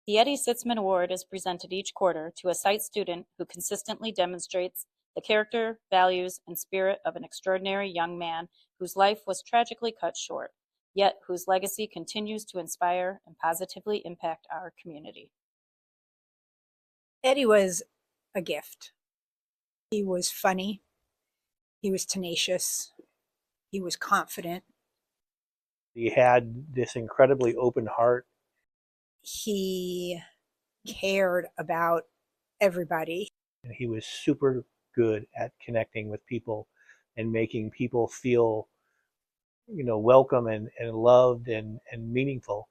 The Eddie Sitzman Award is presented each quarter to a site student who consistently demonstrates the character, values, and spirit of an extraordinary young man whose life was tragically cut short, yet whose legacy continues to inspire and positively impact our community. Eddie was a gift. He was funny. He was tenacious. He was confident. He had this incredibly open heart. He cared about everybody. And he was super good at connecting with people and making people feel, welcome and loved and meaningful.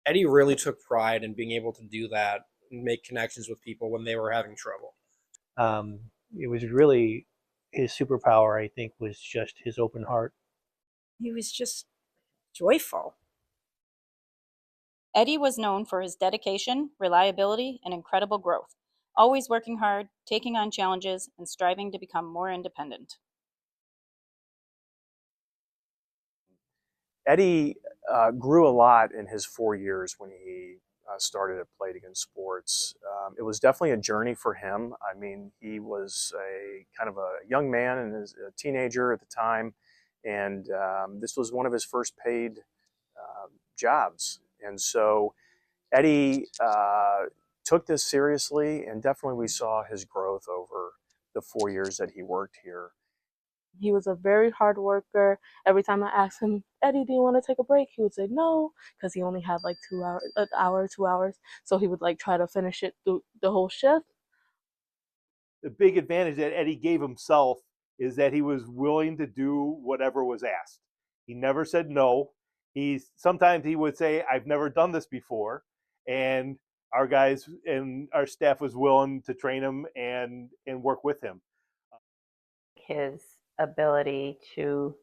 Eddie really took pride in being able to do that and make connections with people when they were having trouble. It was really his superpower, I think, was just his open heart. He was just joyful. Eddie was known for his dedication, reliability, and incredible growth, always working hard, taking on challenges, and striving to become more independent. Eddie grew a lot in his 4 years when he started at Play It Again Sports. It was definitely a journey for him. I mean, he was a kind of a young man and a teenager at the time, and this was one of his first paid jobs. And so Eddie took this seriously, and definitely we saw his growth over the 4 years that he worked here. He was a very hard worker. Every time I asked him, Eddie, do you want to take a break? He would say no, because he only had like 2 hours, an hour, 2 hours. So he would like try to finish it through the whole shift. The big advantage that Eddie gave himself is that he was willing to do whatever was asked. He never said no. Sometimes he would say, I've never done this before. And our guys and our staff was willing to train him and work with him. His ability to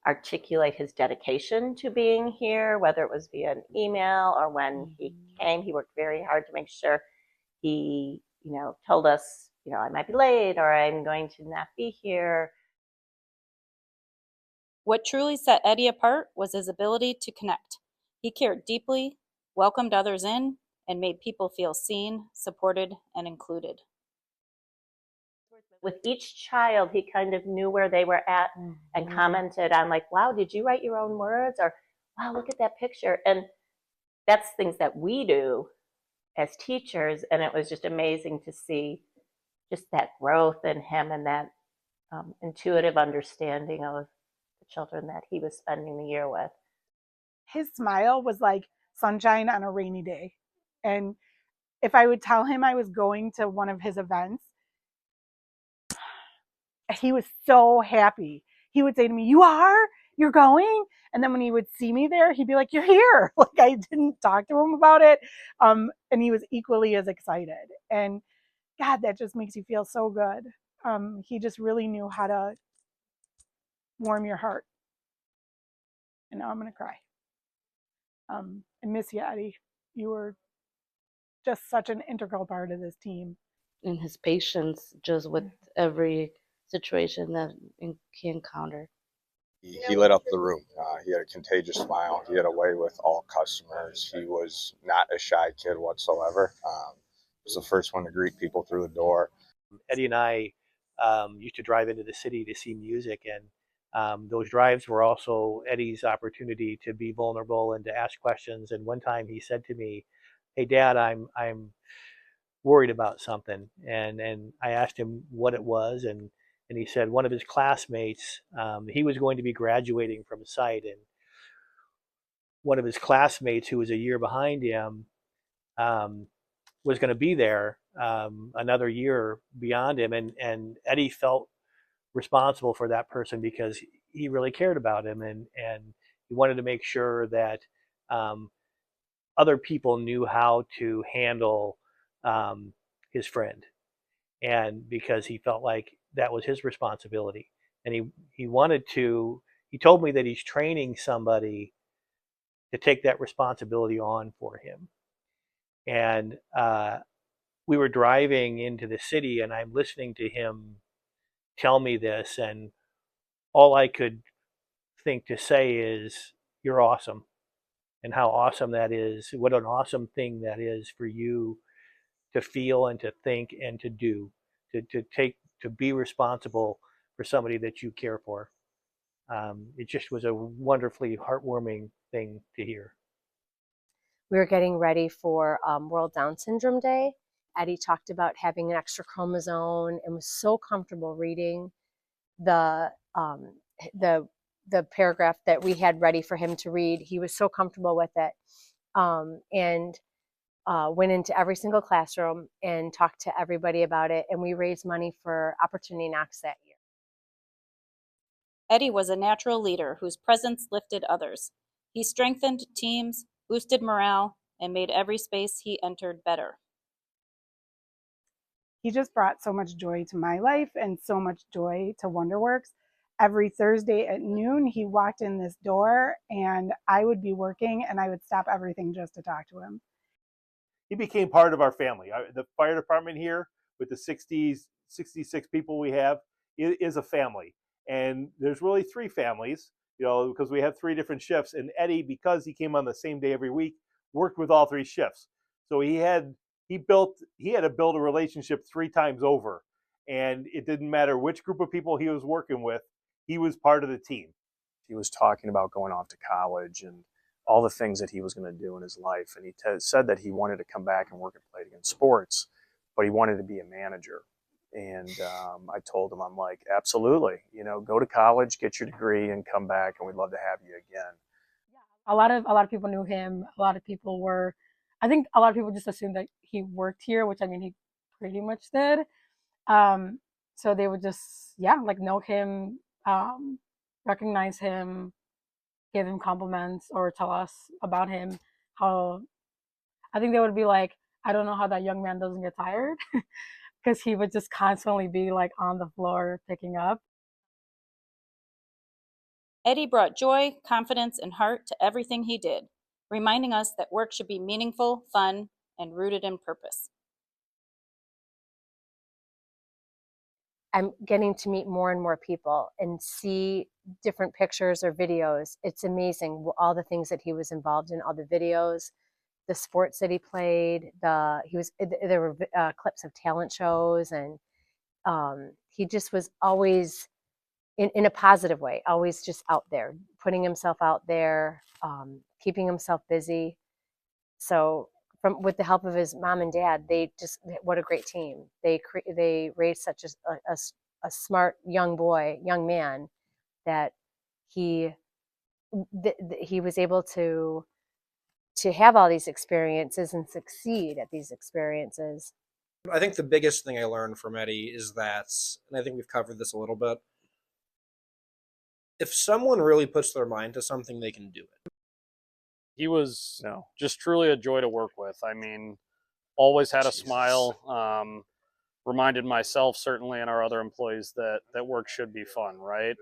articulate his dedication to being here, whether it was via an email or when he came, he worked very hard to make sure he, told us, I might be late or I'm going to not be here. What truly set Eddie apart was his ability to connect. He cared deeply, welcomed others in, and made people feel seen, supported, and included. With each child, he kind of knew where they were at and commented on like, wow, did you write your own words? Or, wow, look at that picture. And that's things that we do as teachers. And it was just amazing to see just that growth in him and that intuitive understanding of the children that he was spending the year with. His smile was like sunshine on a rainy day. And if I would tell him I was going to one of his events, he was so happy. He would say to me, "You are? You're going?" And then when he would see me there, he'd be like, "You're here." Like I didn't talk to him about it. And he was equally as excited. And God, that just makes you feel so good. He just really knew how to warm your heart. And now I'm going to cry. I miss you, Eddie. You were just such an integral part of this team. And his patience just with every situation that he encountered. He lit up the room. He had a contagious smile. He had a way with all customers. He was not a shy kid whatsoever. He was the first one to greet people through the door. Eddie and I used to drive into the city to see music, and those drives were also Eddie's opportunity to be vulnerable and to ask questions. And one time he said to me, "Hey, Dad, I'm worried about something." And I asked him what it was, and he said one of his classmates, he was going to be graduating from a site, and one of his classmates who was a year behind him was going to be there another year beyond him, and Eddie felt responsible for that person because he really cared about him, and he wanted to make sure that other people knew how to handle his friend, and because he felt like that was his responsibility. And he told me that he's training somebody to take that responsibility on for him. And we were driving into the city, and I'm listening to him tell me this, and all I could think to say is, "You're awesome." and how awesome that is. What an awesome thing that is for you to feel and to think and to do, to be responsible for somebody that you care for. It just was a wonderfully heartwarming thing to hear. We were getting ready for World Down Syndrome Day. Eddie talked about having an extra chromosome and was so comfortable reading the paragraph that we had ready for him to read. He was so comfortable with it, and went into every single classroom and talked to everybody about it. And we raised money for Opportunity Knocks that year. Eddie was a natural leader whose presence lifted others. He strengthened teams, boosted morale, and made every space he entered better. He just brought so much joy to my life and so much joy to Wonderworks. Every Thursday at noon, he walked in this door and I would be working and I would stop everything just to talk to him. He became part of our family. The fire department here, with the 66 people we have, is a family. And there's really three families, because we have three different shifts. And Eddie, because he came on the same day every week, worked with all three shifts. So he had to build a relationship 3 times over. And it didn't matter which group of people he was working with, he was part of the team. He was talking about going off to college and all the things that he was going to do in his life. And he said that he wanted to come back and work at Play It Again Sports, but he wanted to be a manager. And I told him, I'm like, absolutely, go to college, get your degree, and come back, and we'd love to have you again. A lot of people knew him. A lot of people I think a lot of people just assumed that he worked here, which I mean, he pretty much did. So they would just, know him, recognize him, give him compliments, or tell us about him. How I think they would be like, I don't know how that young man doesn't get tired, because he would just constantly be like on the floor picking up. Eddie brought joy, confidence, and heart to everything he did, reminding us that work should be meaningful, fun, and rooted in purpose. I'm getting to meet more and more people and see different pictures or videos. It's amazing all the things that he was involved in, all the videos, the sports that he played. There were clips of talent shows, and he just was always in a positive way, always just out there, putting himself out there, keeping himself busy. So with the help of his mom and dad, what a great team. They raised such a smart young man, that he was able to have all these experiences and succeed at these experiences. I think the biggest thing I learned from Eddie is that, and I think we've covered this a little bit, if someone really puts their mind to something, they can do it. He was just truly a joy to work with. I mean, always had a smile. Reminded myself, certainly, and our other employees that work should be fun, right?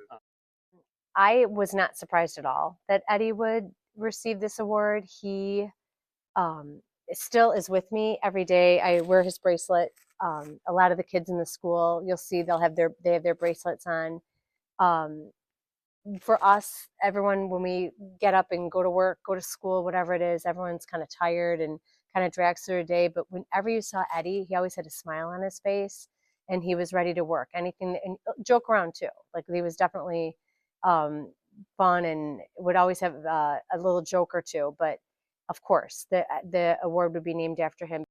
I was not surprised at all that Eddie would receive this award. He still is with me every day. I wear his bracelet. A lot of the kids in the school, you'll see they have their bracelets on. For us, everyone, when we get up and go to work, go to school, whatever it is, everyone's kind of tired and kind of drags through a day. But whenever you saw Eddie, he always had a smile on his face and he was ready to work. Anything, and joke around too. Like, he was definitely fun and would always have a little joke or two. But of course, the award would be named after him.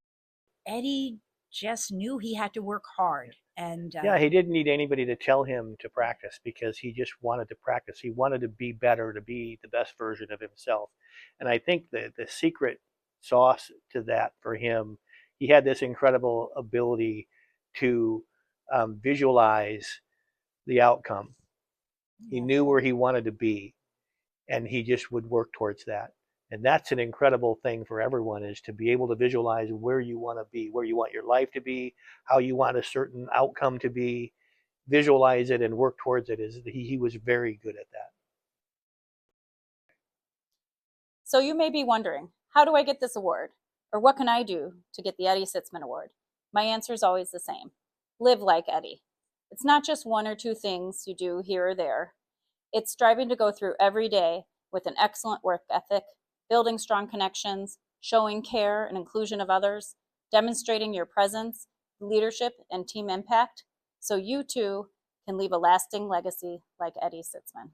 Eddie just knew he had to work hard. And he didn't need anybody to tell him to practice, because he just wanted to practice. He wanted to be better, to be the best version of himself. And I think the secret sauce to that for him, he had this incredible ability to visualize the outcome. He knew where he wanted to be, and he just would work towards that. And that's an incredible thing for everyone, is to be able to visualize where you want to be, where you want your life to be, how you want a certain outcome to be, visualize it and work towards it. He was very good at that. So you may be wondering, how do I get this award? Or what can I do to get the Eddie Sitzman Award? My answer is always the same. Live like Eddie. It's not just 1 or 2 things you do here or there. It's striving to go through every day with an excellent work ethic, building strong connections, showing care and inclusion of others, demonstrating your presence, leadership, and team impact, so you too can leave a lasting legacy like Eddie Sitzman.